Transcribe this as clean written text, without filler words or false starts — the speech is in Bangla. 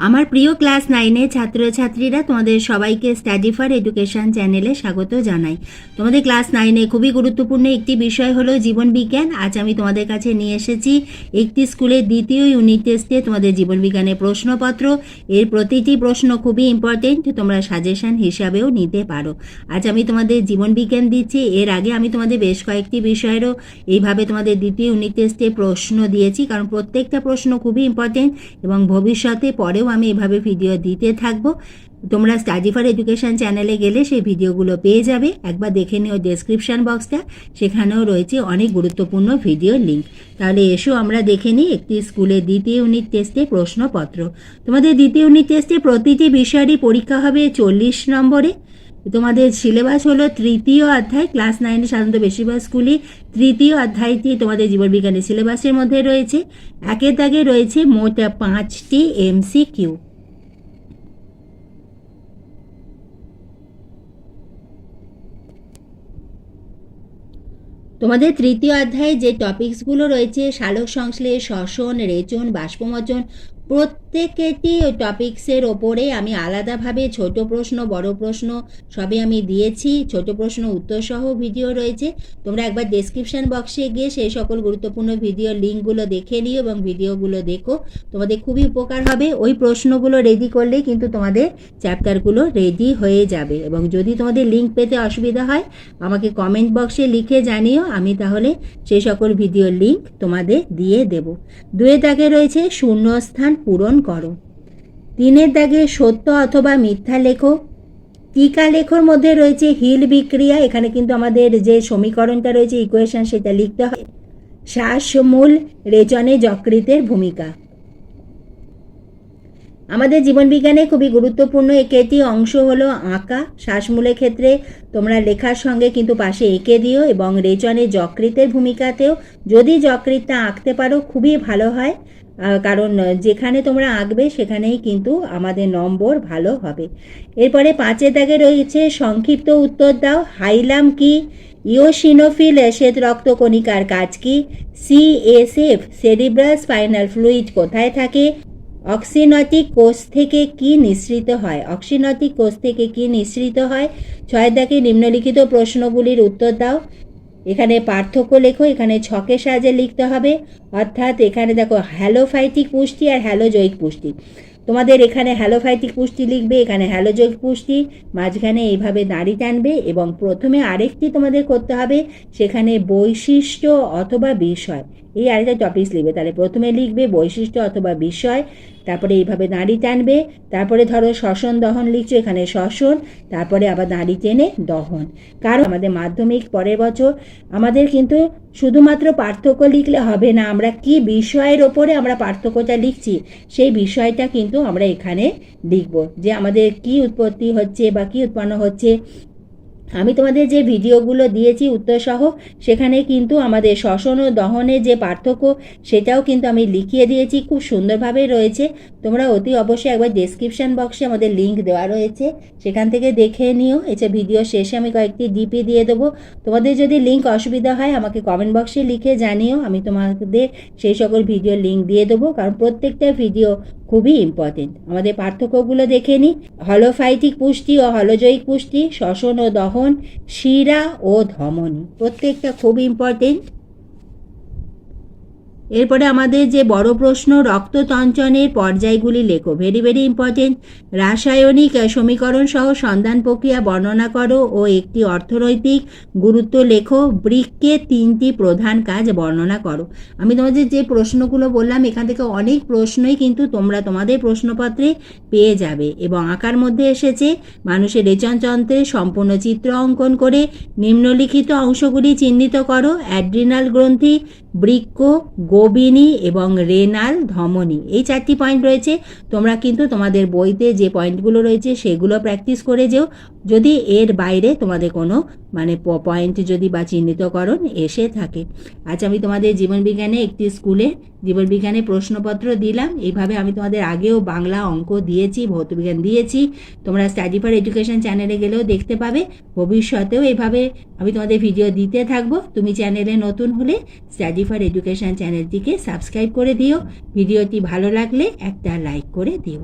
আমার প্রিয় ক্লাস 9-এর ছাত্রছাত্রীরা তোমাদের সবাইকে স্টাডি ফর এডুকেশন চ্যানেলে স্বাগত জানাই। তোমাদের ক্লাস 9-এ খুবই গুরুত্বপূর্ণ একটি বিষয় হলো জীবন বিজ্ঞান। আজ আমি তোমাদের কাছে নিয়ে এসেছি একটি স্কুলের দ্বিতীয় ইউনিট টেস্টে তোমাদের জীবন বিজ্ঞানের প্রশ্নপত্র। এর প্রতিটি প্রশ্ন খুবই ইম্পর্টেন্ট, তোমরা সাজেশন হিসাবেও নিতে পারো। আজ আমি তোমাদের জীবন বিজ্ঞান দিচ্ছি। এর আগে আমি তোমাদের বেশ কয়েকটি বিষয়েরও এইভাবে তোমাদের দ্বিতীয় ইউনিট টেস্টে প্রশ্ন দিয়েছি, কারণ প্রত্যেকটা প্রশ্ন খুবই ইম্পর্টেন্ট এবং ভবিষ্যতে পরেও আমি এভাবে ভিডিও দিতে থাকবো। তোমরা স্টাডি ফর এডুকেশন চ্যানেলে গেলে সেই ভিডিওগুলো পেয়ে যাবে। একবার দেখে নিও ডেসক্রিপশন বক্সটা, সেখানেও রয়েছে অনেক গুরুত্বপূর্ণ ভিডিও লিঙ্ক। তাহলে এসো আমরা দেখে নিই একটি স্কুলের দ্বিতীয় ইউনিট টেস্টে প্রশ্নপত্র। তোমাদের দ্বিতীয় ইউনিট টেস্টে প্রতিটি বিষয়েরই পরীক্ষা হবে 40 নম্বরে। তোমাদের সিলেবাস হলো তৃতীয় অধ্যায়। ক্লাস 9-এ সাধারণত বেশিরভাগ স্কুলে তৃতীয় অধ্যায়টি তোমাদের জীবনবিজ্ঞানের সিলেবাসের মধ্যে রয়েছে। একের দাগে রয়েছে মোট 5টি MCQ। তোমাদের তৃতীয় অধ্যায়ে যে টপিকসগুলো রয়েছে সালোক সংশ্লেষ, শ্বসন, রেচন, বাষ্পমোচন, প্রত্যেকটি টপিক্সের ওপরে আমি আলাদাভাবে ছোট প্রশ্ন, বড় প্রশ্ন সবই আমি দিয়েছি। ছোট প্রশ্ন উত্তর সহ ভিডিও রয়েছে। তোমরা একবার ডেসক্রিপশন বক্সে গিয়ে সেই সকল গুরুত্বপূর্ণ ভিডিও লিঙ্কগুলো দেখে নিও এবং ভিডিওগুলো দেখো, তোমাদের খুবই উপকার হবে। ওই প্রশ্নগুলো রেডি করলেই কিন্তু তোমাদের চ্যাপ্টারগুলো রেডি হয়ে যাবে। এবং যদি তোমাদের লিঙ্ক পেতে অসুবিধা হয় আমাকে কমেন্ট বক্সে লিখে জানিও, আমি তাহলে সেই সকল ভিডিও লিঙ্ক তোমাদের দিয়ে দেব। 2-এর দাগে রয়েছে শূন্যস্থান পূরণ করো। 3-এর দাগে সত্য অথবা মিথ্যা লেখো। টিকা লেখোর মধ্যে রয়েছে হিল বিক্রিয়া। এখানে কিন্তু আমাদের যে সমীকরণটা রয়েছে ইকুয়েশন সেটা লিখতে হয়। শ্বাসমূল রেচনে যকৃতের ভূমিকা। আমাদের জীবনবিজ্ঞানে খুবই গুরুত্বপূর্ণ একটি অংশ হলো আঁকা। শ্বাসমূলের ক্ষেত্রে তোমরা লেখার সঙ্গে কিন্তু পাশে এঁকে দিও এবং রেচনে যকৃতের ভূমিকাতেও যদি যকৃতটা আঁকতে পারো খুবই ভালো হয়, কারণ যেখানে তোমরা আঁকবে সেখানেই কিন্তু আমাদের নম্বর ভালো হবে। এরপরে 5-এর দাগে রয়েছে সংক্ষিপ্ত উত্তর দাও। হাইলাম কি? ইওসিনোফিল শ্বেত রক্তকণিকার কাজ কি? CSF সেরিব্রাল স্পাইনাল ফ্লুইড কোথায় থাকে? অক্সিনটিক কোষ থেকে কি নিঃসৃত হয়? অক্সিনটিক কোষ থেকে কি নিঃসৃত হয়? 6-এর দাগে নিম্নলিখিত প্রশ্নগুলির উত্তর দাও। এখানে পার্থক্য লেখো। এখানে ছকের সাহায্যে লিখতে হবে। অর্থাৎ এখানে দেখো হ্যালোফাইটিক পুষ্টি আর হ্যালোজৈক পুষ্টি। তোমাদের এখানে হ্যালোফাইটিক পুষ্টি লিখবে, এখানে হ্যালোজৈক পুষ্টি, মাঝখানে এইভাবে দাঁড়ি টানবে এবং প্রথমে আরেকটি তোমাদের করতে হবে, সেখানে বৈশিষ্ট্য অথবা বিষয়, এই আরেকটা টপিকস লিখবে। তাহলে প্রথমে লিখবে বৈশিষ্ট্য অথবা বিষয়, তারপরে এইভাবে দাঁড়ি টানবে, তারপরে ধরো শ্বসন দহন লিখছো, এখানে শ্বসন, তারপরে আবার দাঁড়ি টেনে দহন। কারণ আমাদের মাধ্যমিক পরের বছর আমাদের কিন্তু শুধুমাত্র পার্থক্য লিখলে হবে না, আমরা কি বিষয়ের ওপরে আমরা পার্থক্যটা লিখছি সেই বিষয়টা কিন্তু আমরা এখানে লিখব, যে আমাদের কি উৎপত্তি হচ্ছে বা কি উৎপন্ন হচ্ছে। আমি তোমাদের যে ভিডিওগুলো দিয়েছি উত্তরসহ সেখানে কিন্তু আমাদের শ্বসন ও দহনের যে পার্থক্য সেটাও কিন্তু আমি লিখিয়ে দিয়েছি, খুব সুন্দরভাবে রয়েছে। তোমরা অতি অবশ্যই একবার ডেসক্রিপশন বক্সে আমাদের লিঙ্ক দেওয়া রয়েছে, সেখান থেকে দেখে নিও। এছাড়া ভিডিও শেষে আমি কয়েকটি ডিপি দিয়ে দেবো। তোমাদের যদি লিঙ্ক অসুবিধা হয় আমাকে কমেন্ট বক্সে লিখে জানিও, আমি তোমাদের সেই সকল ভিডিও লিঙ্ক দিয়ে দেবো, কারণ প্রত্যেকটা ভিডিও খুবই ইম্পর্টেন্ট। আমাদের পার্থক্যগুলো দেখে নিই। হলোফাইটিক পুষ্টি ও হলোজৈক পুষ্টি, শ্বসন ও দহন, শিরা ও ধমনী, প্রত্যেকটা খুব ইম্পর্টেন্ট। এরপরে আমাদের যে বড় প্রশ্ন, রক্ততঞ্চনের পর্যায়গুলি লেখো। Very very important. রাসায়নিক সমীকরণ সহ সন্ধান প্রক্রিয়া বর্ণনা করো ও একটি অর্থনৈতিক গুরুত্ব লেখো। বৃক্কের 3টি প্রধান কাজ বর্ণনা করো। আমি তোমাদের যে প্রশ্নগুলো বললাম এখান থেকে অনেক প্রশ্নই কিন্তু তোমরা তোমাদের প্রশ্নপত্রে পেয়ে যাবে। এবং আঁকার মধ্যে এসেছে মানুষের রেচনযন্ত্রে সম্পূর্ণ চিত্র অঙ্কন করে নিম্নলিখিত অংশগুলি চিহ্নিত করো। অ্যাড্রিনাল গ্রন্থি, বৃক্ক, গোবিনী এবং রেনাল ধমনী, এই 4টি পয়েন্ট রয়েছে। তোমরা কিন্তু তোমাদের বইতে যে পয়েন্টগুলো রয়েছে সেগুলো প্র্যাকটিস করে যেও। যদি এর বাইরে তোমাদের কোনো পয়েন্ট যদি বা চিহ্নিতকরণ এসে থাকে। আজ আমি তোমাদের জীবনবিজ্ঞানে একটি স্কুলে জীবনবিজ্ঞানের প্রশ্নপত্র দিলাম। এইভাবে আমি তোমাদের আগেও বাংলা, অঙ্ক দিয়েছি, ভৌতবিজ্ঞান দিয়েছি। তোমরা স্টাডি ফর এডুকেশন চ্যানেলে গেলেও দেখতে পাবে। ভবিষ্যতেও এভাবে আমি তোমাদের ভিডিও দিতে থাকবো। তুমি চ্যানেলে নতুন হলে স্টাডি ফর এডুকেশন চ্যানেলটিকে সাবস্ক্রাইব করে দিও। ভিডিওটি ভালো লাগলে একটা লাইক করে দিও।